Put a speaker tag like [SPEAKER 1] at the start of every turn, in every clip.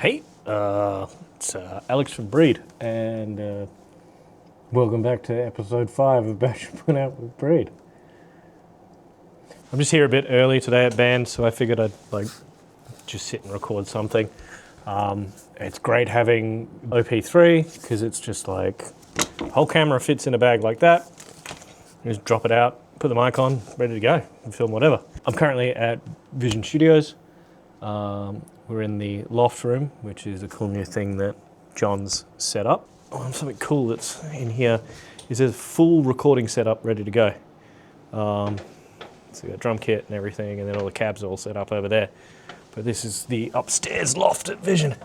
[SPEAKER 1] Hey, it's Alex from Breed, and welcome back to episode 5 of Bash Put Out with Breed. I'm just here a bit early today at band, so I figured I'd just sit and record something. It's great having OP3 because it's just like whole camera fits in a bag like that. You just drop it out, put the mic on, ready to go, and film whatever. I'm currently at Vision Studios. We're in the loft room, which is a cool new thing that John's set up. Something cool that's in here is a full recording setup ready to go. So we've got drum kit and everything, and then all the cabs are all set up over there. But this is the upstairs loft at Vision.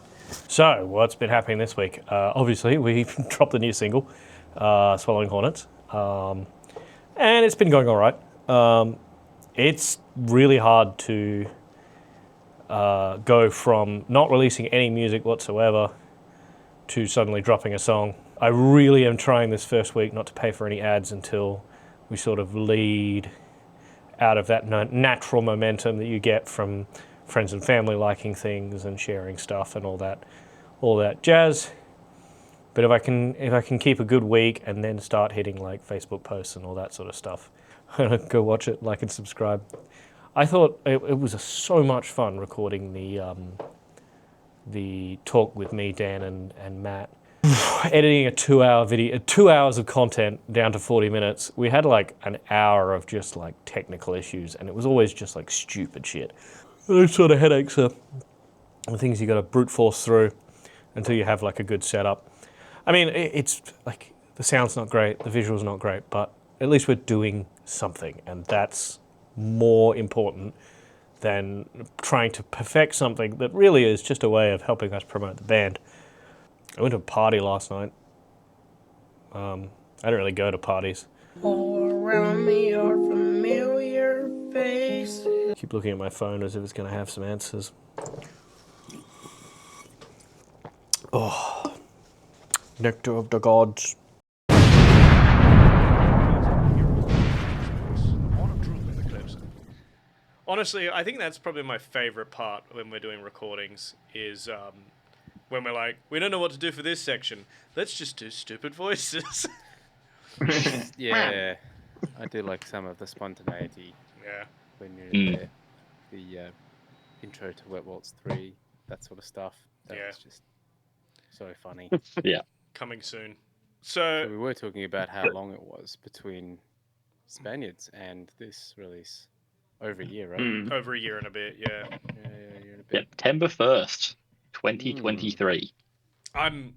[SPEAKER 1] So what's been happening this week? Obviously, we dropped the new single, Swallowing Hornets, and it's been going all right. It's really hard to go from not releasing any music whatsoever to suddenly dropping a song. I really am trying this first week not to pay for any ads until we sort of lead out of that natural momentum that you get from friends and family liking things and sharing stuff and all that jazz. But if I can keep a good week and then start hitting like Facebook posts and all that sort of stuff, go watch it, like and subscribe. I thought it was so much fun recording the talk with me, Dan, and Matt. Editing a 2-hour video, 2 hours of content down to 40 minutes. We had like an hour of just like technical issues, and it was always just like stupid shit. Those sort of headaches are the things you got to brute force through until you have like a good setup. I mean, it's like the sound's not great, the visual's not great, but at least we're doing something, and that's more important than trying to perfect something that really is just a way of helping us promote the band. I went to a party last night. I don't really go to parties.
[SPEAKER 2] All around me are familiar faces.
[SPEAKER 1] Keep looking at my phone as if it's going to have some answers. Oh, nectar of the gods. Honestly, I think that's probably my favorite part when we're doing recordings is when we're like, we don't know what to do for this section. Let's just do stupid voices.
[SPEAKER 3] Yeah, I do like some of the spontaneity.
[SPEAKER 1] Yeah.
[SPEAKER 3] When you're there. The intro to Wet Waltz 3, that sort of stuff. That was just so funny.
[SPEAKER 4] Yeah.
[SPEAKER 1] Coming soon.
[SPEAKER 3] So we were talking about how long it was between Spaniards and this release. Over a year, right?
[SPEAKER 1] Over a year and a bit, yeah.
[SPEAKER 3] Yeah, a year and a bit.
[SPEAKER 4] September 1st, 2023.
[SPEAKER 1] I'm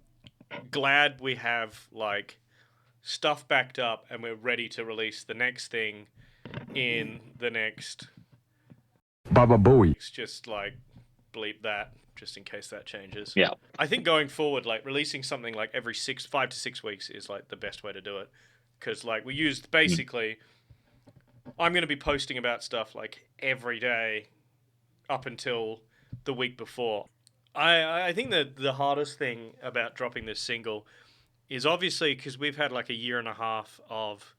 [SPEAKER 1] glad we have like stuff backed up and we're ready to release the next thing in the next
[SPEAKER 5] BOOwBs.
[SPEAKER 1] It's just like bleep that just in case that changes.
[SPEAKER 4] Yeah.
[SPEAKER 1] I think going forward, like releasing something like every 5 to 6 weeks is like the best way to do it. Because like we used basically I'm going to be posting about stuff like every day up until the week before. I think that the hardest thing about dropping this single is obviously because we've had like a year and a half of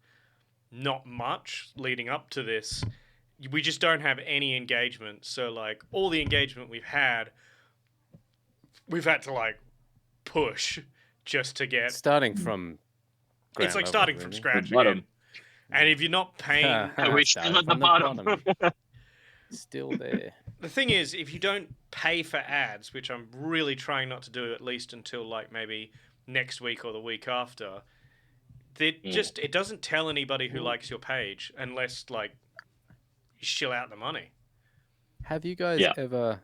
[SPEAKER 1] not much leading up to this. We just don't have any engagement. So like all the engagement we've had to like push just to get...
[SPEAKER 3] Starting from...
[SPEAKER 1] It's like starting from scratch again. And if you're not paying...
[SPEAKER 4] We're still at the bottom.
[SPEAKER 3] Still there.
[SPEAKER 1] The thing is, if you don't pay for ads, which I'm really trying not to do at least until like maybe next week or the week after, it doesn't tell anybody who likes your page unless like you shill out the money.
[SPEAKER 3] Have you guys ever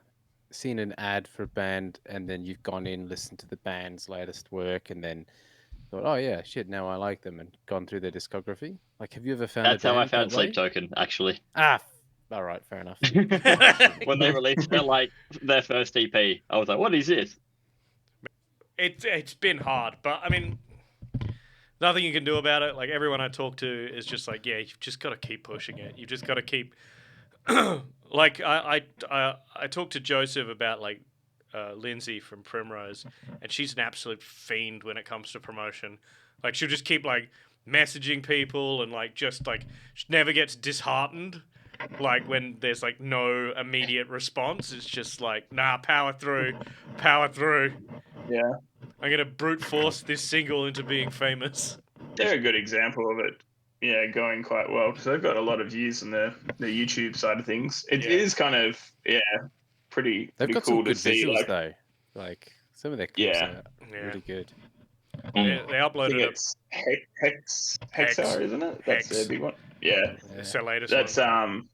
[SPEAKER 3] seen an ad for a band and then you've gone in, listened to the band's latest work and then thought, oh yeah, shit, now I like them, and gone through their discography? Like, have you ever found
[SPEAKER 4] That's how I found Sleep Token, actually.
[SPEAKER 3] All right, fair enough.
[SPEAKER 4] When they released their first EP, I was like, what is this?
[SPEAKER 1] It's been hard, but I mean, nothing you can do about it. Like everyone I talk to is just like, yeah, you've just got to keep pushing it. You've just got to keep. Like I talked to Joseph about like Lindsay from Primrose, and she's an absolute fiend when it comes to promotion. Like she'll just keep like messaging people and like just like she never gets disheartened Like when there's like no immediate response, it's just like, nah, power through, power through.
[SPEAKER 6] Yeah,
[SPEAKER 1] I'm gonna brute force this single into being famous.
[SPEAKER 6] they're a good example of it. Yeah, going quite well because they've got a lot of views on the YouTube side of things. It
[SPEAKER 1] Yeah.
[SPEAKER 6] is kind of pretty
[SPEAKER 3] They've got
[SPEAKER 6] cool
[SPEAKER 3] some good
[SPEAKER 6] to see.
[SPEAKER 3] visuals
[SPEAKER 6] Like,
[SPEAKER 3] though. Like some of their clips
[SPEAKER 6] Yeah.
[SPEAKER 3] are really good.
[SPEAKER 1] They
[SPEAKER 6] I think
[SPEAKER 1] uploaded
[SPEAKER 6] it's Hexar, isn't it? That's
[SPEAKER 1] Hex.
[SPEAKER 6] the big one. Yeah,
[SPEAKER 1] It's their latest
[SPEAKER 6] that's
[SPEAKER 1] one.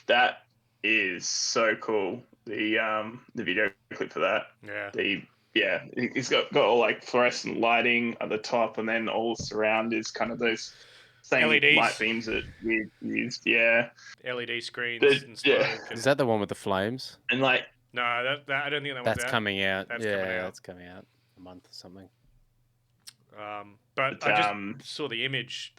[SPEAKER 6] that is so cool. The video clip for that.
[SPEAKER 1] Yeah.
[SPEAKER 6] It's got all like fluorescent lighting at the top, and then all surround is kind of those same
[SPEAKER 1] LEDs.
[SPEAKER 6] light beams that we used. Yeah,
[SPEAKER 1] LED screens
[SPEAKER 6] But-
[SPEAKER 1] and smoke.
[SPEAKER 6] yeah.
[SPEAKER 1] And...
[SPEAKER 3] Is that the one with the flames?
[SPEAKER 6] and like
[SPEAKER 1] No, that I don't think that one's
[SPEAKER 3] That's
[SPEAKER 1] out.
[SPEAKER 3] coming out.
[SPEAKER 1] That's
[SPEAKER 3] yeah,
[SPEAKER 1] coming out.
[SPEAKER 3] that's coming out a month or something.
[SPEAKER 1] But I just saw the image,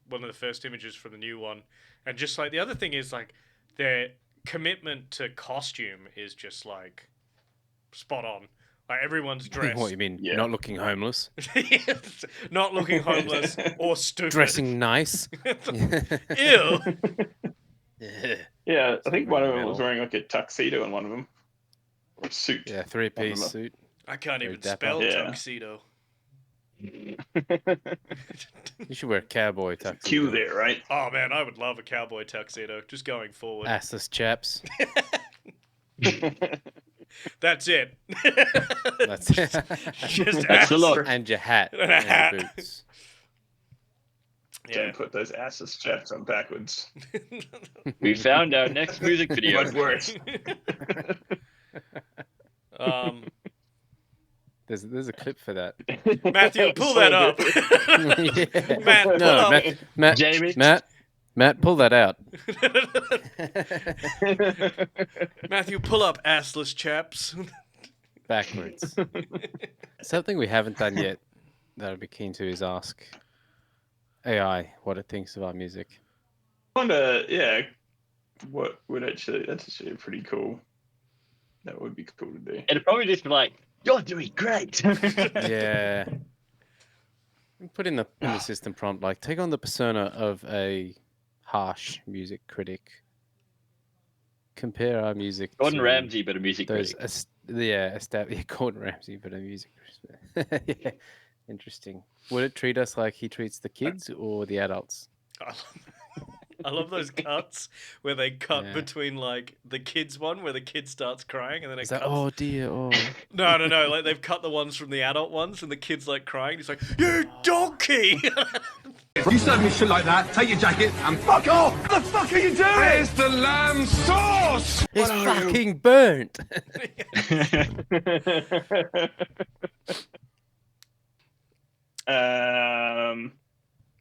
[SPEAKER 1] one of the first images from the new one, and just like the other thing is like their commitment to costume is just like spot on. Like everyone's dressed.
[SPEAKER 3] What you mean?
[SPEAKER 6] Yeah.
[SPEAKER 3] Not looking homeless?
[SPEAKER 1] Not looking homeless or stupid.
[SPEAKER 3] Dressing nice?
[SPEAKER 1] Ew.
[SPEAKER 6] yeah, I think one of them
[SPEAKER 3] Metal.
[SPEAKER 6] was wearing like a tuxedo in one of them, or a suit.
[SPEAKER 3] Yeah, three-piece
[SPEAKER 6] remember.
[SPEAKER 3] suit.
[SPEAKER 1] I can't
[SPEAKER 3] Very
[SPEAKER 1] even
[SPEAKER 3] dapper.
[SPEAKER 1] spell
[SPEAKER 6] Yeah.
[SPEAKER 1] tuxedo.
[SPEAKER 3] You should wear a cowboy tuxedo.
[SPEAKER 6] Cue there, right?
[SPEAKER 1] Oh man, I would love a cowboy tuxedo. Just going forward.
[SPEAKER 3] Assless chaps.
[SPEAKER 1] That's it.
[SPEAKER 3] That's it.
[SPEAKER 1] Just
[SPEAKER 4] That's the
[SPEAKER 1] ass.
[SPEAKER 4] look.
[SPEAKER 3] And your hat.
[SPEAKER 1] And a hat.
[SPEAKER 3] And your boots.
[SPEAKER 1] Yeah.
[SPEAKER 6] Don't put those asses straps on backwards.
[SPEAKER 4] We found our next music video.
[SPEAKER 6] Much worse.
[SPEAKER 1] Um,
[SPEAKER 3] There's a clip for that.
[SPEAKER 1] Matthew, pull that up.
[SPEAKER 3] Yeah.
[SPEAKER 1] Matt, pull
[SPEAKER 3] No,
[SPEAKER 1] up.
[SPEAKER 3] Matt,
[SPEAKER 4] Jamie?
[SPEAKER 3] Matt, pull that out.
[SPEAKER 1] Matthew, pull up, assless chaps.
[SPEAKER 3] Backwards. Something we haven't done yet that I'd be keen to is ask AI what it thinks of our music.
[SPEAKER 6] I wonder, what would that's actually pretty cool. That would be cool to do.
[SPEAKER 4] It'd probably just be like, "You're doing great."
[SPEAKER 3] Yeah. Put in the system prompt, like, take on the persona of a harsh music critic. Compare our music
[SPEAKER 4] Gordon
[SPEAKER 3] to
[SPEAKER 4] Ramsay, but a music
[SPEAKER 3] those,
[SPEAKER 4] critic.
[SPEAKER 3] Gordon Ramsay, but a music critic. Yeah, interesting. Would it treat us like he treats the kids or the adults?
[SPEAKER 1] I love those cuts where they cut
[SPEAKER 3] Yeah.
[SPEAKER 1] between like the kids one where the kid starts crying and then it
[SPEAKER 3] Is that,
[SPEAKER 1] cuts.
[SPEAKER 3] oh dear, oh.
[SPEAKER 1] No. Like they've cut the ones from the adult ones and the kid's like crying. He's like, "You donkey!"
[SPEAKER 5] You serve me shit like that, take your jacket and fuck off! What the fuck are you doing? Where's the lamb sauce?
[SPEAKER 3] It's fucking burnt!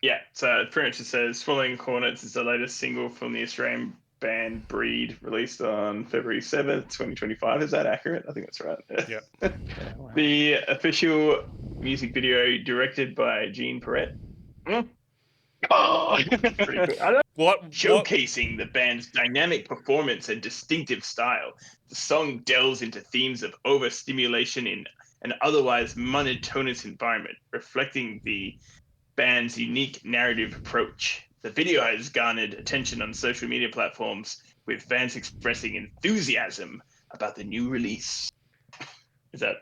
[SPEAKER 6] Yeah, so pretty much it says Falling Hornets is the latest single from the Australian band Breed, released on February 7th, 2025. Is that accurate? I think that's right.
[SPEAKER 1] Yeah.
[SPEAKER 3] Wow.
[SPEAKER 6] The official music video directed by Gene Perrette.
[SPEAKER 4] Oh,
[SPEAKER 6] Pretty cool. I don't
[SPEAKER 1] What?
[SPEAKER 6] Showcasing the band's dynamic performance and distinctive style, the song delves into themes of overstimulation in an otherwise monotonous environment, reflecting the band's unique narrative approach. The video has garnered attention on social media platforms, with fans expressing enthusiasm about the new release. Is that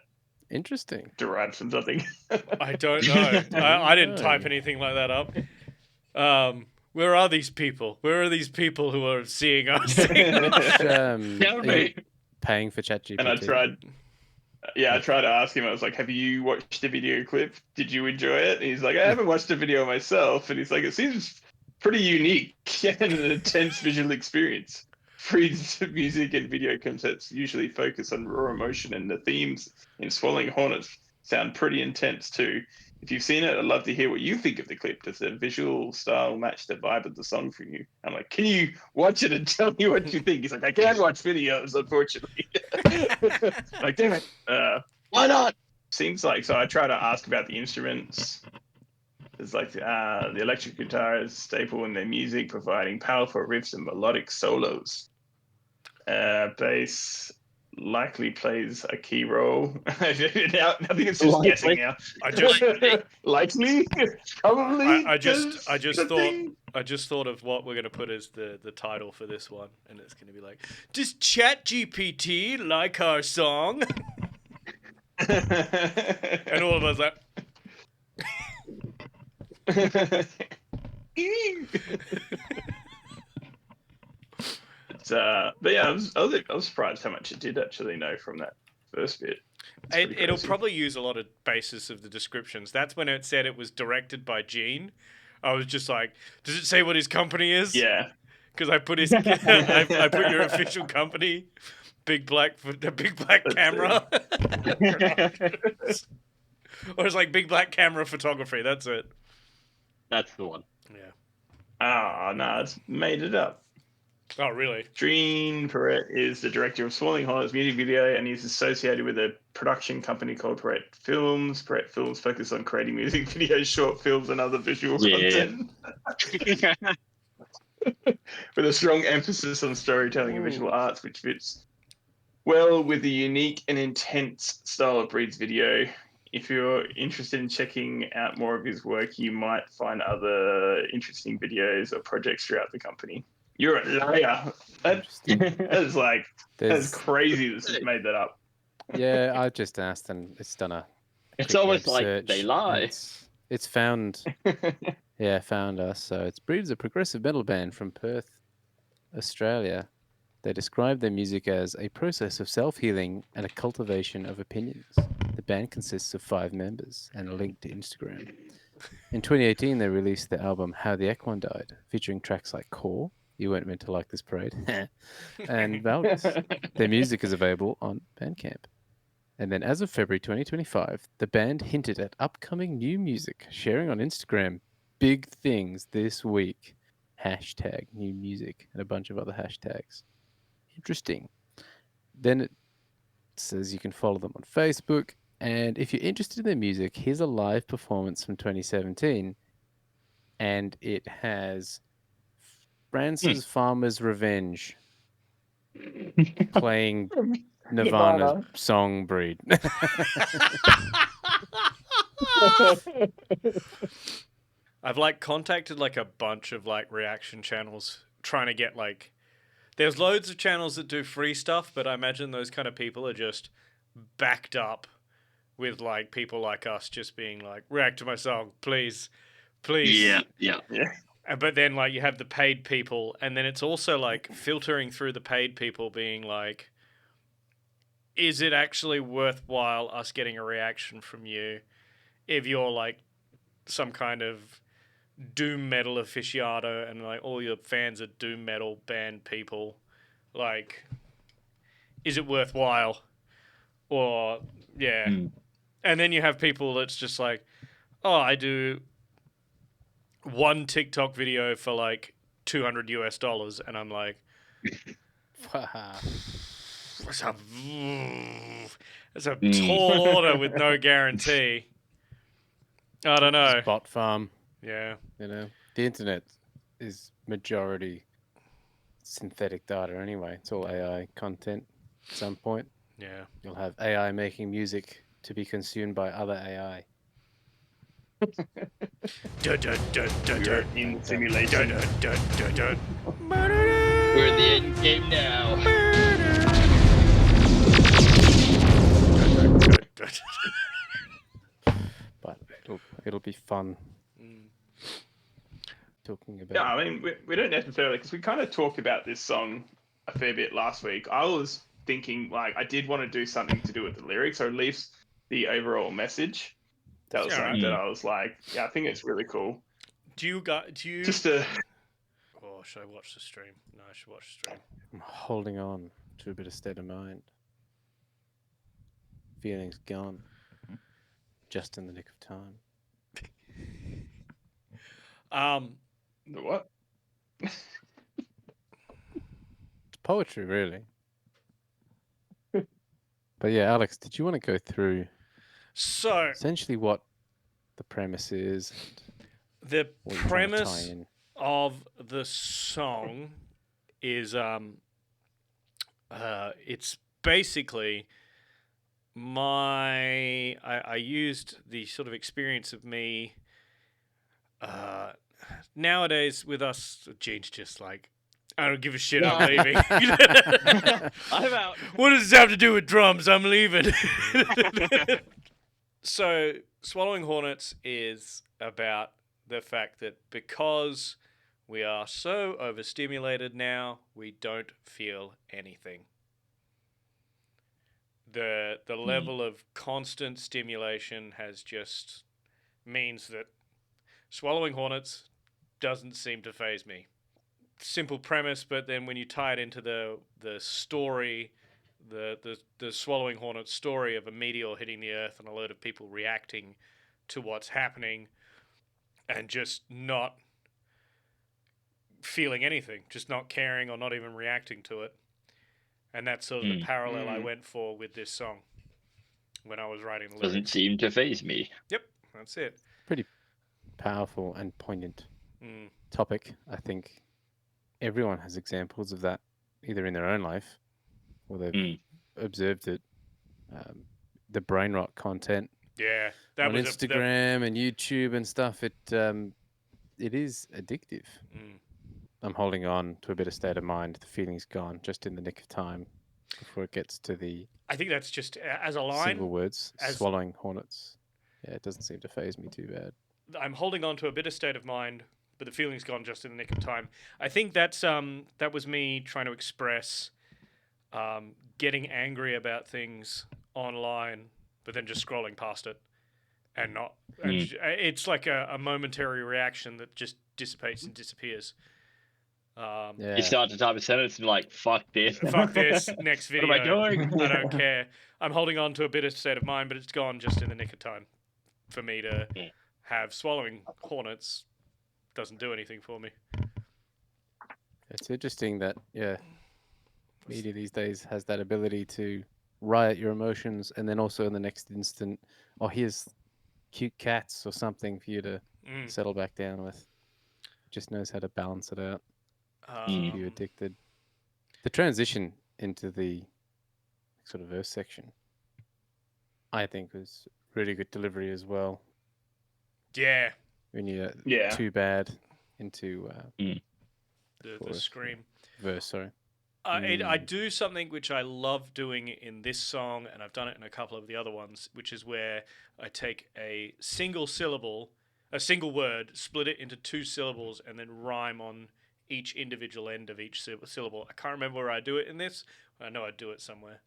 [SPEAKER 3] Interesting.
[SPEAKER 6] derived from something?
[SPEAKER 1] I don't know. I didn't
[SPEAKER 3] know.
[SPEAKER 1] type anything like that up. Where are these people? Where are these people who are seeing us?
[SPEAKER 3] Tell
[SPEAKER 4] Tell me.
[SPEAKER 3] Paying for ChatGPT.
[SPEAKER 6] And I tried to ask him, I was like, have you watched the video clip? Did you enjoy it? And he's like, I haven't watched the video myself. And he's like, it seems pretty unique and an intense visual experience. Freed's music and video concepts usually focus on raw emotion, and the themes in Swallowing Hornets sound pretty intense too. If you've seen it, I'd love to hear what you think of the clip. Does the visual style match the vibe of the song for you? I'm like, can you watch it and tell me what you think? He's like, I can't watch videos, unfortunately. Like, damn it.
[SPEAKER 4] why not?
[SPEAKER 6] Seems like, so I try to ask about the instruments. There's like the electric guitar is a staple in their music, providing powerful riffs and melodic solos. Bass, likely plays a key role. I think it's just
[SPEAKER 4] Likely.
[SPEAKER 6] guessing now.
[SPEAKER 1] I just
[SPEAKER 6] Likely, probably.
[SPEAKER 1] I just
[SPEAKER 6] the
[SPEAKER 1] thought
[SPEAKER 6] thing.
[SPEAKER 1] I just thought of what we're gonna put as the title for this one, and it's gonna be like, does ChatGPT like our song? And all of us like,
[SPEAKER 6] but yeah, I was surprised how much it did actually know from that first bit.
[SPEAKER 1] it'll probably use a lot of basis of the descriptions. That's when it said it was directed by Gene. I was just like, does it say what his company is?
[SPEAKER 6] Yeah.
[SPEAKER 1] Because I put his, I put your official company, the big black camera, or it's like big black camera photography. That's it.
[SPEAKER 4] That's the one.
[SPEAKER 1] Yeah.
[SPEAKER 6] Ah, no, it's made it up.
[SPEAKER 1] Oh, really?
[SPEAKER 6] Gene Perret is the director of Swirling Hornets music video, and he's associated with a production company called Perret Films. Perret Films focus on creating music videos, short films, and other visual content, with a strong emphasis on storytelling and visual arts, which fits well with the unique and intense style of Breed's video. If you're interested in checking out more of his work, you might find other interesting videos or projects throughout the company. You're a liar. That is crazy. This has made that up.
[SPEAKER 3] Yeah, I just asked, and it's done a.
[SPEAKER 4] It's almost
[SPEAKER 3] web
[SPEAKER 4] like
[SPEAKER 3] search,
[SPEAKER 4] they
[SPEAKER 3] and
[SPEAKER 4] lie.
[SPEAKER 3] It's found. Yeah, found us. So it's Breed's a progressive metal band from Perth, Australia. They describe their music as a process of self-healing and a cultivation of opinions. The band consists of 5 members and a link to Instagram. In 2018, they released the album How the Ekwan Died, featuring tracks like Core, You Weren't Meant to Like This Parade, and Valdis. Their music is available on Bandcamp. And then as of February 2025, the band hinted at upcoming new music, sharing on Instagram big things this week. Hashtag new music and a bunch of other hashtags. Interesting. Then it says you can follow them on Facebook. And if you're interested in their music, here's a live performance from 2017. And it has France's Farmer's Revenge playing Nirvana's song Breed.
[SPEAKER 1] I've contacted a bunch of reaction channels trying to get there's loads of channels that do free stuff, but I imagine those kind of people are just backed up with people like us just being react to my song, please.
[SPEAKER 4] Yeah.
[SPEAKER 1] But then you have the paid people, and then it's also filtering through the paid people being is it actually worthwhile us getting a reaction from you if you're some kind of doom metal aficionado and all your fans are doom metal band people, is it worthwhile? Or and then you have people that's just oh, I do one TikTok video for $200 and I'm
[SPEAKER 3] Wow.
[SPEAKER 1] it's a tall order with no guarantee. I don't know.
[SPEAKER 3] Bot farm.
[SPEAKER 1] Yeah.
[SPEAKER 3] The internet is majority synthetic data anyway. It's all AI content at some point.
[SPEAKER 1] Yeah.
[SPEAKER 3] You'll have AI making music to be consumed by other AI.
[SPEAKER 6] We're in simulation.
[SPEAKER 4] We're in the end game now.
[SPEAKER 3] But it'll be fun. Talking about.
[SPEAKER 6] Yeah, I mean, we don't necessarily, because we kind of talked about this song a fair bit last week. I was thinking I did want to do something to do with the lyrics, or at least the overall message. That was something that I was yeah, I think it's really cool.
[SPEAKER 1] Do you
[SPEAKER 6] just to?
[SPEAKER 1] Oh, should I watch the stream? No, I should watch the stream.
[SPEAKER 3] I'm holding on to a bit of state of mind. Feelings gone. Just in the nick of time.
[SPEAKER 6] The what?
[SPEAKER 3] It's poetry, really. But yeah, Alex, did you want to go through essentially what the premise is?
[SPEAKER 1] The premise of the song is it's basically, I used the sort of experience of me. Nowadays, with us, Gene's just like, I don't give a shit. I'm leaving.
[SPEAKER 4] I'm out.
[SPEAKER 1] What does this have to do with drums? I'm leaving. So, Swallowing Hornets is about the fact that because we are so overstimulated now, we don't feel anything. The level of constant stimulation means that Swallowing Hornets doesn't seem to faze me. Simple premise, but then when you tie it into the story, the Swallowing Hornets story of a meteor hitting the Earth and a load of people reacting to what's happening and just not feeling anything, just not caring or not even reacting to it. And that's sort of the parallel I went for with this song when I was writing the lyrics.
[SPEAKER 4] Doesn't seem to faze me.
[SPEAKER 1] Yep, that's it.
[SPEAKER 3] Pretty powerful and poignant topic. I think everyone has examples of that, either in their own life or they've observed it. The brain rot content,
[SPEAKER 1] that
[SPEAKER 3] on
[SPEAKER 1] was
[SPEAKER 3] Instagram and YouTube and stuff. It is addictive. I'm holding on to a bit of state of mind. The feeling's gone just in the nick of time before it gets to the.
[SPEAKER 1] I think that's just as a line.
[SPEAKER 3] Single words. Swallowing Hornets. Yeah, it doesn't seem to faze me too bad.
[SPEAKER 1] I'm holding on to a bit of state of mind, but the feeling's gone just in the nick of time. I think that's that was me trying to express getting angry about things online, but then just scrolling past it and not. And it's like a momentary reaction that just dissipates and disappears.
[SPEAKER 4] You start to type a sentence and like, fuck this.
[SPEAKER 1] Fuck this. Next video.
[SPEAKER 4] What am I doing?
[SPEAKER 1] I don't care. I'm holding on to a bit of state of mind, but it's gone just in the nick of time for me to have Swallowing Hornets. Doesn't do anything for me.
[SPEAKER 3] It's interesting that media these days has that ability to riot your emotions, and then also in the next instant, here's cute cats or something for you to settle back down with. Just knows how to balance it out. Keep you addicted. The transition into the sort of verse section, I think, was really good delivery as well.
[SPEAKER 1] Yeah.
[SPEAKER 3] When you too bad into
[SPEAKER 1] the scream
[SPEAKER 3] verse. Sorry.
[SPEAKER 1] I do something which I love doing in this song, and I've done it in a couple of the other ones, which is where I take a single word, split it into two syllables, and then rhyme on each individual end of each syllable. I can't remember where I do it in this. I know I do it somewhere.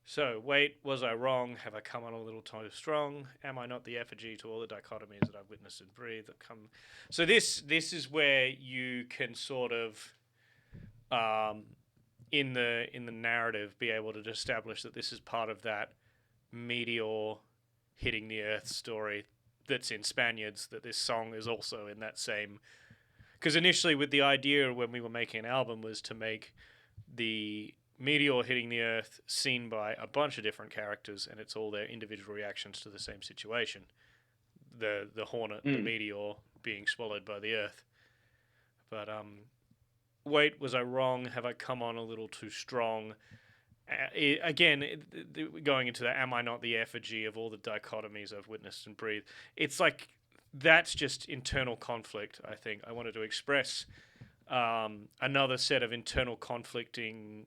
[SPEAKER 1] So, wait, was I wrong? Have I come on a little too strong? Am I not the effigy to all the dichotomies that I've witnessed and breathed that come? So this is where you can sort of, in the narrative, be able to establish that this is part of that meteor hitting the Earth story that's in Spaniards. That this song is also in that same. Because initially, with the idea when we were making an album was to make the meteor hitting the Earth seen by a bunch of different characters, and it's all their individual reactions to the same situation. The Hornet, the meteor being swallowed by the Earth. But wait, was I wrong? Have I come on a little too strong? Going into that, am I not the effigy of all the dichotomies I've witnessed and breathed? It's like that's just internal conflict. I think I wanted to express another set of internal conflicting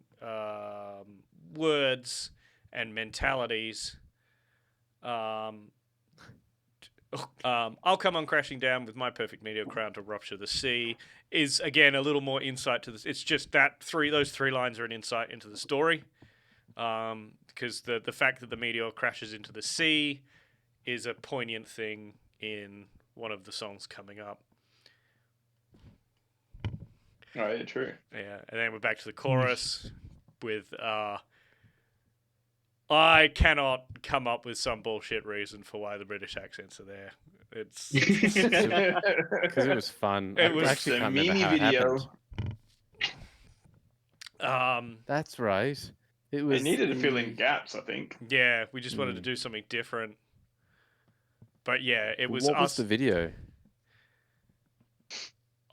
[SPEAKER 1] words and mentalities. I'll come on crashing down with my perfect meteor crown to rupture the sea is again a little more insight to this. It's just that those three lines are an insight into the story, because the fact that the meteor crashes into the sea is a poignant thing in one of the songs coming up.
[SPEAKER 6] Oh, yeah, true.
[SPEAKER 1] Yeah, and then we're back to the chorus with I cannot come up with some bullshit reason for why the British accents are there. It's
[SPEAKER 3] because it was fun.
[SPEAKER 1] It was
[SPEAKER 3] actually
[SPEAKER 6] a
[SPEAKER 3] can't remember
[SPEAKER 6] mini
[SPEAKER 3] how it
[SPEAKER 6] video.
[SPEAKER 3] happened. That's right. It was.
[SPEAKER 6] They needed to fill in gaps, I think.
[SPEAKER 1] Yeah, we just wanted to do something different. But yeah, it was
[SPEAKER 3] What
[SPEAKER 1] us.
[SPEAKER 3] was the video?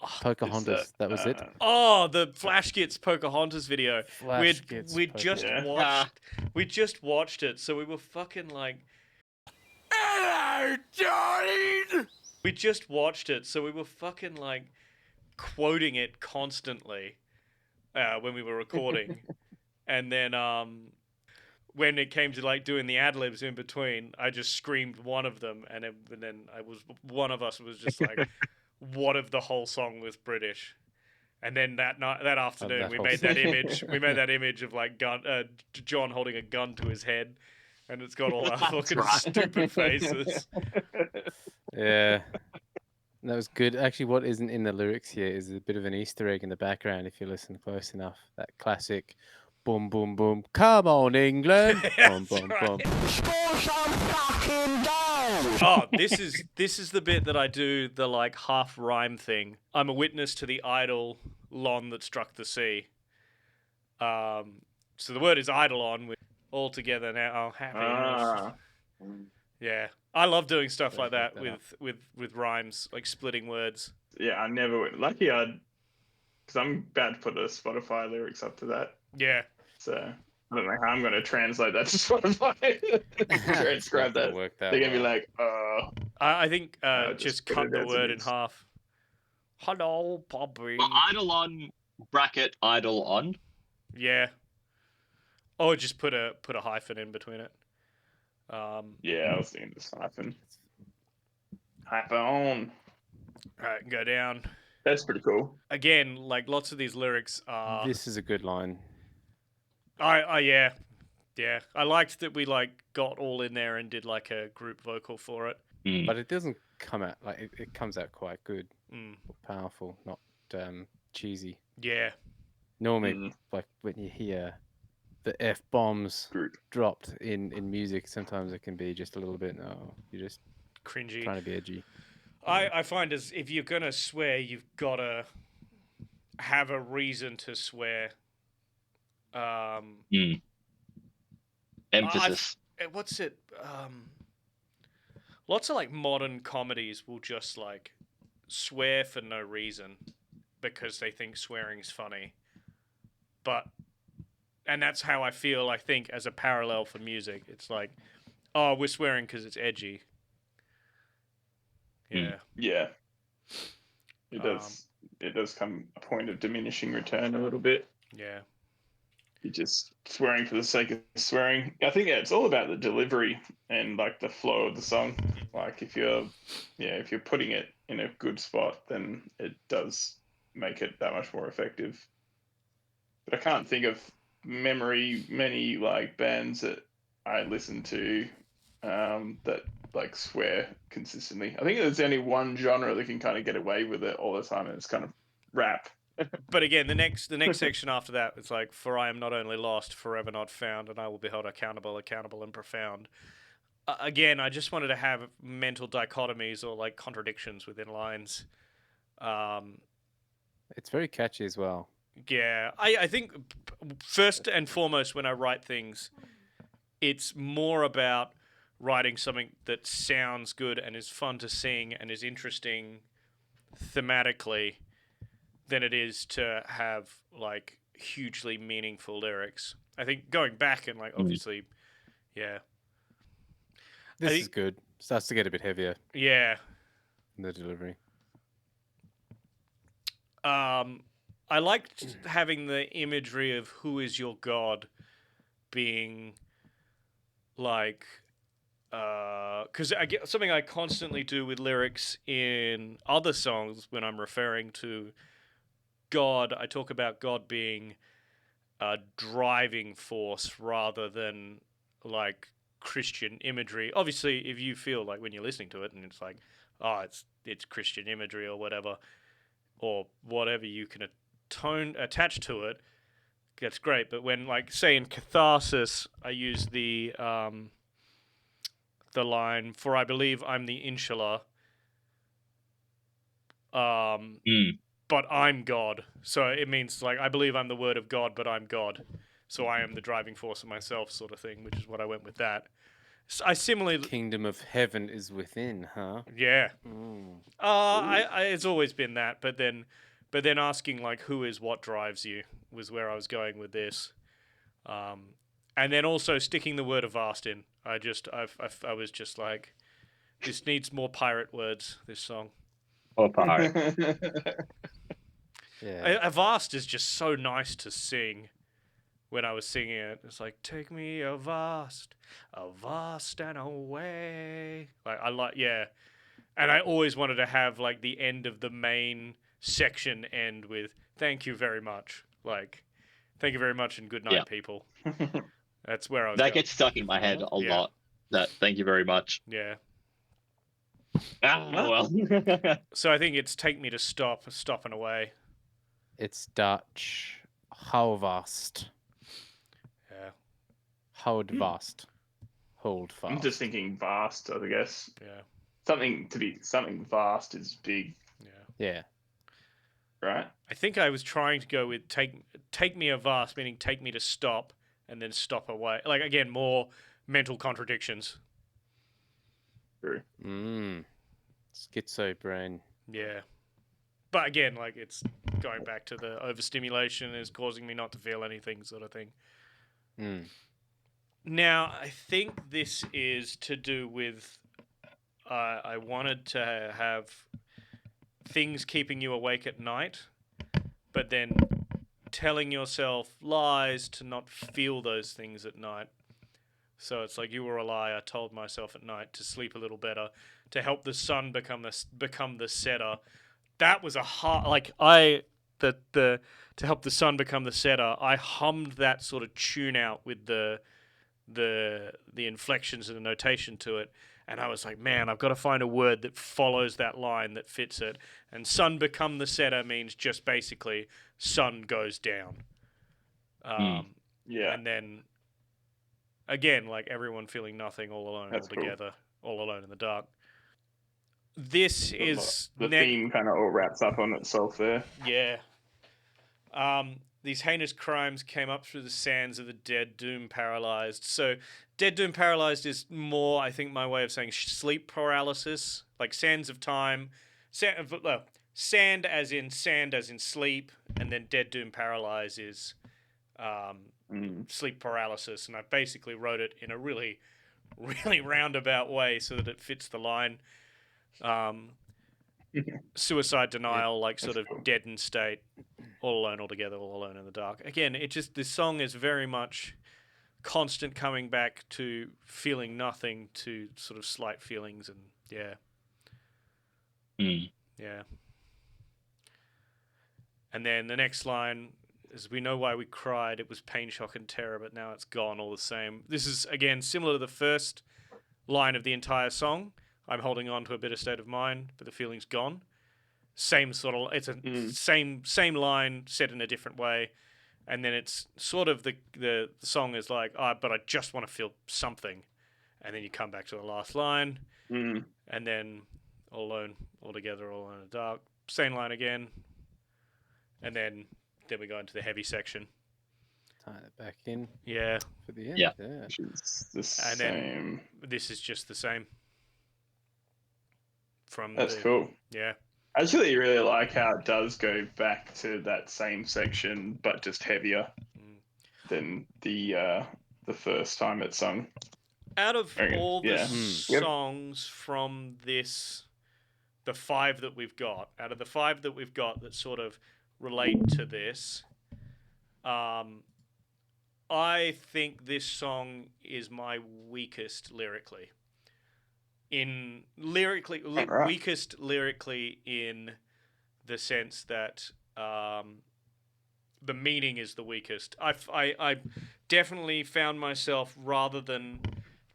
[SPEAKER 3] Pocahontas. That was it.
[SPEAKER 7] Oh, the Flash Gets Pocahontas video.
[SPEAKER 3] Flash Gets
[SPEAKER 7] We just
[SPEAKER 6] Yeah.
[SPEAKER 7] watched. We just watched it, so we were fucking like. Hello, Johnny. We just watched it, so we were fucking like quoting it constantly when we were recording, and then when it came to like doing the ad libs in between, I just screamed one of them, and then one of us was just like, "What if the whole song was British?" And then that afternoon,
[SPEAKER 3] that
[SPEAKER 7] we
[SPEAKER 3] whole
[SPEAKER 7] made that
[SPEAKER 3] song.
[SPEAKER 7] image. We made that image of like John holding a gun to his head, and it's got all our fucking
[SPEAKER 4] right.
[SPEAKER 7] stupid faces.
[SPEAKER 3] Yeah. That was good. Actually, what isn't in the lyrics here is a bit of an Easter egg in the background if you listen close enough. That classic boom, boom, boom. Come on, England. Boom,
[SPEAKER 7] That's
[SPEAKER 3] boom,
[SPEAKER 7] right.
[SPEAKER 3] boom.
[SPEAKER 7] Oh, this is the bit that I do the like half rhyme thing. I'm a witness to the eidolon that struck the sea. So the word is eidolon. We're all together now. Happiness. Yeah, I love doing stuff like that with rhymes, like splitting words.
[SPEAKER 6] Yeah, I never would. Lucky because I'm about to put the Spotify lyrics up to that.
[SPEAKER 7] Yeah,
[SPEAKER 6] So I don't know how I'm going to translate that to Spotify. Transcribe
[SPEAKER 3] Not gonna
[SPEAKER 6] that.
[SPEAKER 3] work that
[SPEAKER 6] They're going to be
[SPEAKER 3] well.
[SPEAKER 6] like,
[SPEAKER 7] I think
[SPEAKER 6] just
[SPEAKER 7] just
[SPEAKER 6] put
[SPEAKER 7] cut
[SPEAKER 6] it
[SPEAKER 7] the
[SPEAKER 6] as it
[SPEAKER 7] word in
[SPEAKER 6] is.
[SPEAKER 7] half. Hello, Bobby.
[SPEAKER 4] Well, eidolon bracket idol on.
[SPEAKER 7] Yeah. Or just put a hyphen in between it.
[SPEAKER 6] yeah, I was thinking this hyphen. Hyphen on.
[SPEAKER 7] Alright, go down.
[SPEAKER 6] That's pretty cool.
[SPEAKER 7] Again, like lots of these lyrics are.
[SPEAKER 3] This is a good line.
[SPEAKER 7] Yeah. I liked that we like got all in there and did like a group vocal for it.
[SPEAKER 3] But it doesn't come out like it comes out quite good, powerful, not cheesy.
[SPEAKER 7] Yeah.
[SPEAKER 3] Normally, like when you hear the F bombs dropped in music, sometimes it can be just a little bit. No, you're just
[SPEAKER 7] Cringy.
[SPEAKER 3] trying to be edgy.
[SPEAKER 7] I find as if you're gonna swear, you've gotta have a reason to swear.
[SPEAKER 4] Emphasis.
[SPEAKER 7] What's it? Lots of like modern comedies will just like swear for no reason because they think swearing's funny. And that's how I feel, I think, as a parallel for music. It's like, oh, we're swearing because it's edgy. Yeah.
[SPEAKER 6] Yeah. It does. It does come a point of diminishing return a little bit.
[SPEAKER 7] Yeah.
[SPEAKER 6] You're just swearing for the sake of swearing. I think it's all about the delivery and like the flow of the song. Like if you're putting it in a good spot, then it does make it that much more effective. But I can't think of many like bands that I listen to that like swear consistently. I think there's only one genre that can kind of get away with it all the time, and it's kind of rap.
[SPEAKER 7] But again, the next section after that, it's like, for I am not only lost, forever not found, and I will be held accountable and profound. Again, I just wanted to have mental dichotomies or like contradictions within lines.
[SPEAKER 3] It's very catchy as well.
[SPEAKER 7] Yeah, I think first and foremost when I write things, it's more about writing something that sounds good and is fun to sing and is interesting thematically than it is to have like hugely meaningful lyrics. I think going back and like obviously, yeah.
[SPEAKER 3] This is good. Starts to get a bit heavier.
[SPEAKER 7] Yeah.
[SPEAKER 3] In the delivery.
[SPEAKER 7] I liked having the imagery of who is your god being like, because I get something I constantly do with lyrics in other songs when I'm referring to God. I talk about God being a driving force rather than like Christian imagery. Obviously, if you feel like when you're listening to it and it's like, oh, it's Christian imagery or whatever you can attach to it, that's great. But when, like, say in Catharsis, I use the line, for I believe I'm the Inshallah, but I'm God. So it means, like, I believe I'm the word of God, but I'm God. So I am the driving force of myself, sort of thing, which is what I went with that. I similarly,
[SPEAKER 3] Kingdom of heaven is within, huh?
[SPEAKER 7] yeah.
[SPEAKER 3] Mm.
[SPEAKER 7] It's always been that, but then asking like who is what drives you was where I was going with this, and then also sticking the word of vast in. I was just like, this needs more pirate words. This song.
[SPEAKER 4] Or pirate.
[SPEAKER 3] Yeah.
[SPEAKER 7] Avast is just so nice to sing. When I was singing it, it's like, take me avast and away. Like I like, yeah. And I always wanted to have like the end of the main section end with "Thank you very much." Like, thank you very much and good night,
[SPEAKER 4] Yeah.
[SPEAKER 7] people. That's where I was.
[SPEAKER 4] That
[SPEAKER 7] going.
[SPEAKER 4] gets stuck in my head a
[SPEAKER 7] Yeah.
[SPEAKER 4] lot. That thank you very much.
[SPEAKER 7] Yeah.
[SPEAKER 4] Ah, well.
[SPEAKER 7] So I think it's "Take me to stop and away."
[SPEAKER 3] It's Dutch. Houvast.
[SPEAKER 7] Yeah.
[SPEAKER 3] Hold vast. Hold fast.
[SPEAKER 6] I'm just thinking vast, I guess.
[SPEAKER 7] Yeah.
[SPEAKER 6] Something vast is big,
[SPEAKER 7] Yeah.
[SPEAKER 3] Yeah.
[SPEAKER 6] right?
[SPEAKER 7] I think I was trying to go with take me avast, meaning take me to stop and then stop away. Like again, more mental contradictions.
[SPEAKER 6] True.
[SPEAKER 3] Schizo brain.
[SPEAKER 7] Yeah. But again, like it's going back to the overstimulation is causing me not to feel anything sort of thing. Now, I think this is to do with I wanted to have things keeping you awake at night, but then telling yourself lies to not feel those things at night. So it's like you were a lie. I told myself at night to sleep a little better, to help the sun become the setter. That was a hard to help the sun become the setter. I hummed that sort of tune out with the inflections and the notation to it, and I was like, man, I've got to find a word that follows that line that fits it. And sun become the setter means just basically sun goes down.
[SPEAKER 6] Yeah.
[SPEAKER 7] And then again, like everyone feeling nothing, all alone,
[SPEAKER 6] That's
[SPEAKER 7] all together, all alone in the dark. This is
[SPEAKER 6] the theme kind of all wraps up on itself there.
[SPEAKER 7] Yeah. These heinous crimes came up through the sands of the dead, doomed, paralyzed. So, dead, doomed, paralyzed is more, I think, my way of saying sleep paralysis, like sands of time. Sand as in sleep, and then dead, doomed, paralyzed is sleep paralysis. And I basically wrote it in a really, really roundabout way so that it fits the line. Suicide denial, like sort of deadened state, all alone, all together, all alone in the dark. Again, this song is very much constant coming back to feeling nothing to sort of slight feelings, and yeah. And then the next line is, we know why we cried, it was pain, shock, and terror, but now it's gone all the same. This is, again, similar to the first line of the entire song. I'm holding on to a bitter state of mind, but the feeling's gone. Same sort of, it's a same line said in a different way, and then it's sort of the song is like, but I just want to feel something, and then you come back to the last line, and then all alone, all together, all alone in the dark. Same line again, and then we go into the heavy section.
[SPEAKER 3] Tie it back in.
[SPEAKER 7] Yeah.
[SPEAKER 3] For the end.
[SPEAKER 4] Yeah.
[SPEAKER 6] Which is the
[SPEAKER 7] And
[SPEAKER 6] same.
[SPEAKER 7] then this is just the same.
[SPEAKER 6] That's cool.
[SPEAKER 7] Yeah.
[SPEAKER 6] I actually really like how it does go back to that same section, but just heavier than the first time it's sung.
[SPEAKER 7] Out of all the songs from this, the 5 that we've got, that sort of relate to this, I think this song is my weakest lyrically. Weakest lyrically in the sense that the meaning is the weakest. I definitely found myself, rather than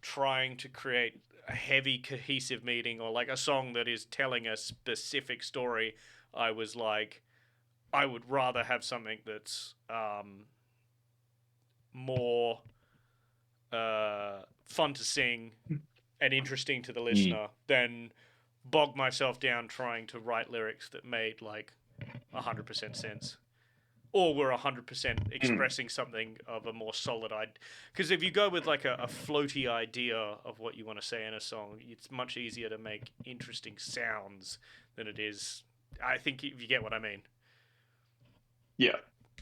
[SPEAKER 7] trying to create a heavy cohesive meaning or like a song that is telling a specific story, I was like, I would rather have something that's more fun to sing and interesting to the listener than bog myself down trying to write lyrics that made like 100% sense. or we're 100% expressing something of a more solid idea. Because if you go with like a floaty idea of what you want to say in a song, it's much easier to make interesting sounds than it is. I think if you get what I mean.
[SPEAKER 6] Yeah.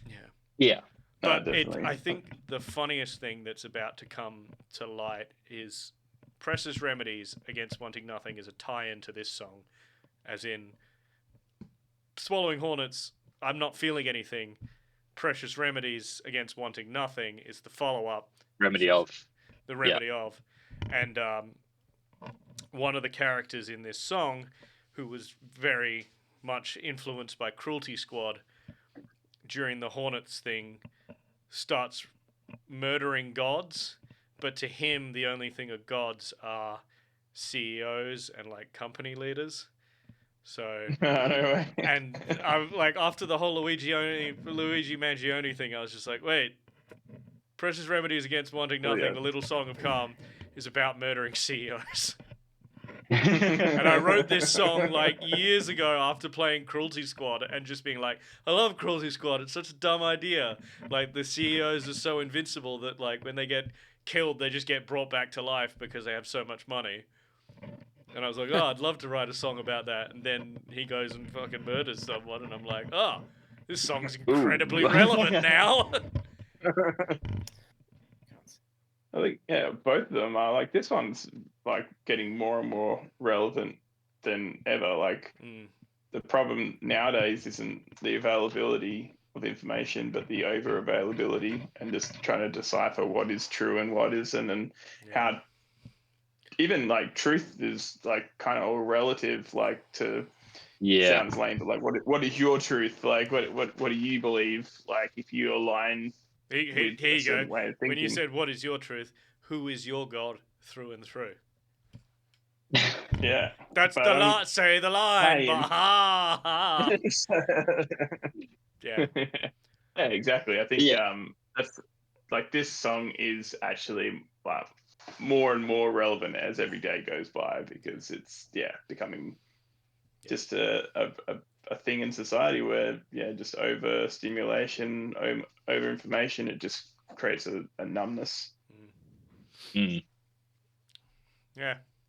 [SPEAKER 7] Yeah.
[SPEAKER 4] Yeah.
[SPEAKER 7] But
[SPEAKER 6] Definitely.
[SPEAKER 7] I think the funniest thing that's about to come to light is Precious Remedies Against Wanting Nothing is a tie-in to this song, as in Swallowing Hornets, I'm Not Feeling Anything. Precious Remedies Against Wanting Nothing is the follow-up.
[SPEAKER 4] Remedy of.
[SPEAKER 7] The remedy of. And one of the characters in this song, who was very much influenced by Cruelty Squad during the Hornets thing, starts murdering gods, but to him the only thing of gods are CEOs and like company leaders. So and I'm like, after the whole Luigi Mangione thing, I was just like, wait, Precious Remedies Against Wanting Nothing, A Little Song of Calm, is about murdering CEOs. And I wrote this song like years ago after playing Cruelty Squad and just being like, I love Cruelty Squad, it's such a dumb idea. Like, the CEOs are so invincible that like when they get killed they just get brought back to life because they have so much money. And I was like, oh, I'd love to write a song about that. And then he goes and fucking murders someone and I'm like, oh, this song's incredibly relevant now.
[SPEAKER 6] I think, both of them are. Like, this one's like getting more and more relevant than ever. Like, the problem nowadays isn't the availability of information, but the over availability and just trying to decipher what is true and what isn't, and how even like truth is like kind of all relative. Like, to sounds lame, but like, what is your truth? Like, what do you believe? Like, if you align.
[SPEAKER 7] Here you go. When you said, what is your truth? Who is your God through and through?
[SPEAKER 6] Yeah.
[SPEAKER 7] That's the line. Say the line. But ha ha. Yeah.
[SPEAKER 6] Yeah, exactly. I think that's like, this song is actually like more and more relevant as every day goes by, because it's becoming just a thing in society where just overstimulation, over information, it just creates a numbness.
[SPEAKER 7] Yeah,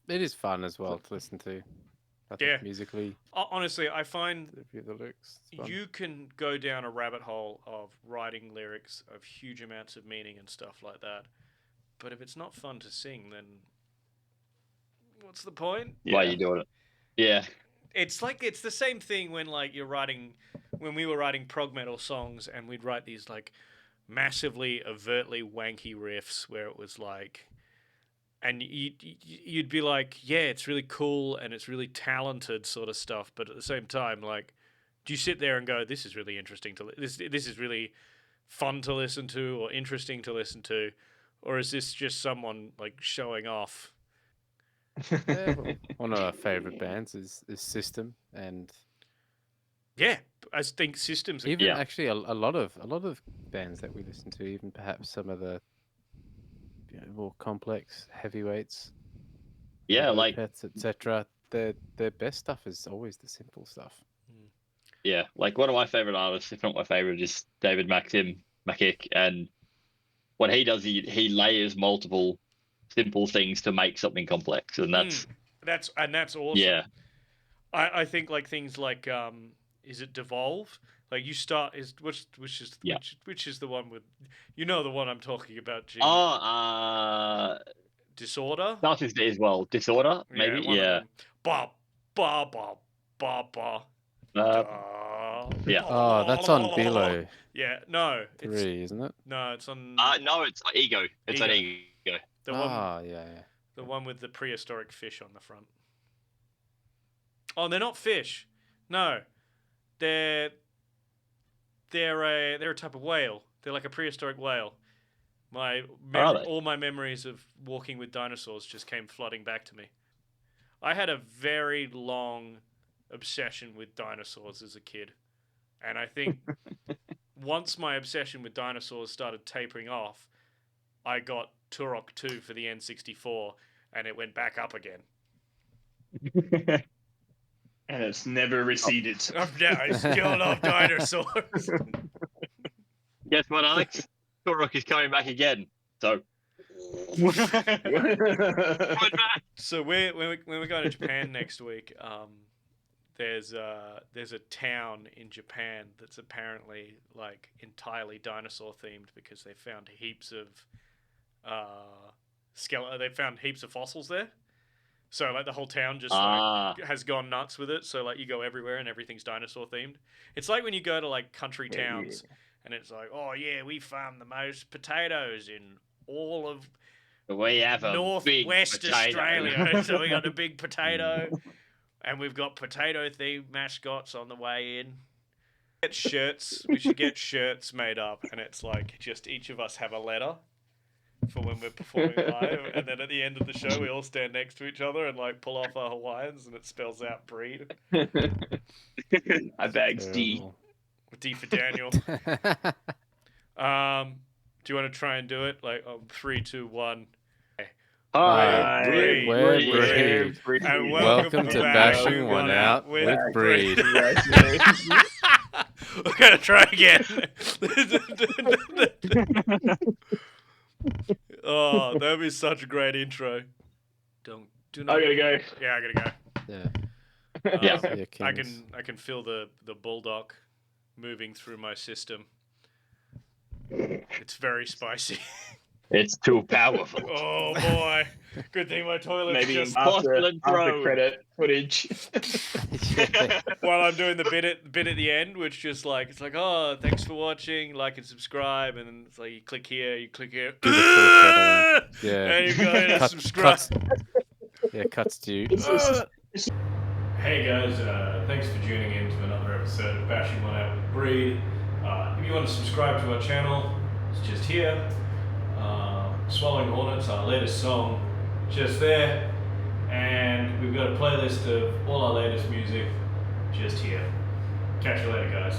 [SPEAKER 3] it is fun as well to listen to. I think musically.
[SPEAKER 7] Honestly, I find
[SPEAKER 3] the lyrics,
[SPEAKER 7] you can go down a rabbit hole of writing lyrics of huge amounts of meaning and stuff like that. But if it's not fun to sing, then what's the point?
[SPEAKER 4] Why are you doing it? Yeah.
[SPEAKER 7] It's like, it's the same thing when like when we were writing prog metal songs and we'd write these like massively overtly wanky riffs where it was like, and you'd be like, yeah, it's really cool and it's really talented sort of stuff, but at the same time, like, do you sit there and go, this is really interesting this is really fun to listen to or interesting to listen to, or is this just someone like showing off?
[SPEAKER 3] One of our favorite bands is System, and
[SPEAKER 7] I think System's
[SPEAKER 3] even actually a lot of bands that we listen to, even perhaps some of the more complex heavyweights,
[SPEAKER 4] like
[SPEAKER 3] Pets, etc. Their best stuff is always the simple stuff.
[SPEAKER 4] Yeah, like one of my favorite artists, if not my favorite, is David McKick, and what he does, he layers multiple simple things to make something complex, and that's awesome. Yeah,
[SPEAKER 7] I think like things like is it Devolve? Like you start which is the one with, the one I'm talking about, Jim? Disorder.
[SPEAKER 4] Starts with D as well. Disorder, maybe. Yeah.
[SPEAKER 7] Ba ba ba ba ba.
[SPEAKER 3] Oh, that's on Below.
[SPEAKER 7] Yeah, no,
[SPEAKER 3] 3, isn't it?
[SPEAKER 7] No, it's on.
[SPEAKER 4] No, it's Ego. It's on Ego.
[SPEAKER 7] The one.
[SPEAKER 3] Yeah.
[SPEAKER 7] The one with the prehistoric fish on the front. Oh, they're not fish. No, they're a type of whale. They're like a prehistoric whale. All my memories of walking with dinosaurs just came flooding back to me. I had a very long obsession with dinosaurs as a kid, and I think once my obsession with dinosaurs started tapering off, I got Turok 2 for the N64, and it went back up again.
[SPEAKER 6] And it's never receded.
[SPEAKER 7] I still love dinosaurs.
[SPEAKER 4] Guess what, Alex? Torok is coming back again. So.
[SPEAKER 7] So when we're going to Japan next week, there's a town in Japan that's apparently like entirely dinosaur themed because they found heaps of they found heaps of fossils there. So like the whole town just like has gone nuts with it. So like you go everywhere and everything's dinosaur themed. It's like when you go to like country towns and it's like, oh yeah, we farm the most potatoes in all of
[SPEAKER 4] we have a
[SPEAKER 7] Northwest Australia. So we got a big potato and we've got potato themed mascots on the way in. Get shirts. We should get shirts made up and it's like just each of us have a letter for when we're performing live, and then at the end of the show we all stand next to each other and like pull off our Hawaiians and it spells out breed.
[SPEAKER 6] I bags D.
[SPEAKER 7] D for Daniel. Do you want to try and do it? Like 3, 2, 1.
[SPEAKER 6] Hi,
[SPEAKER 3] Breed.
[SPEAKER 7] And
[SPEAKER 3] Welcome to Bashing One Out with Breed.
[SPEAKER 7] We're gonna try again. Oh, that'd be such a great intro. Do not.
[SPEAKER 6] I gotta go.
[SPEAKER 7] Yeah, I gotta go.
[SPEAKER 3] Yeah.
[SPEAKER 7] I can feel the bulldog moving through my system. It's very spicy.
[SPEAKER 4] It's too powerful.
[SPEAKER 7] Oh boy! Good thing my toilet's
[SPEAKER 6] Maybe
[SPEAKER 7] just
[SPEAKER 6] after credit footage.
[SPEAKER 7] while I'm doing the bit at the end, which just like it's like, oh, thanks for watching, like and subscribe, and then it's like you click here,
[SPEAKER 3] Do the full yeah.
[SPEAKER 7] and you go ahead and subscribe.
[SPEAKER 3] Cuts to you.
[SPEAKER 1] Hey guys, thanks for tuning in to another episode of Bashing One Out with Breed. If you want to subscribe to our channel, it's just here. Swallowing Hornets, our latest song, just there. And we've got a playlist of all our latest music just here. Catch you later, guys.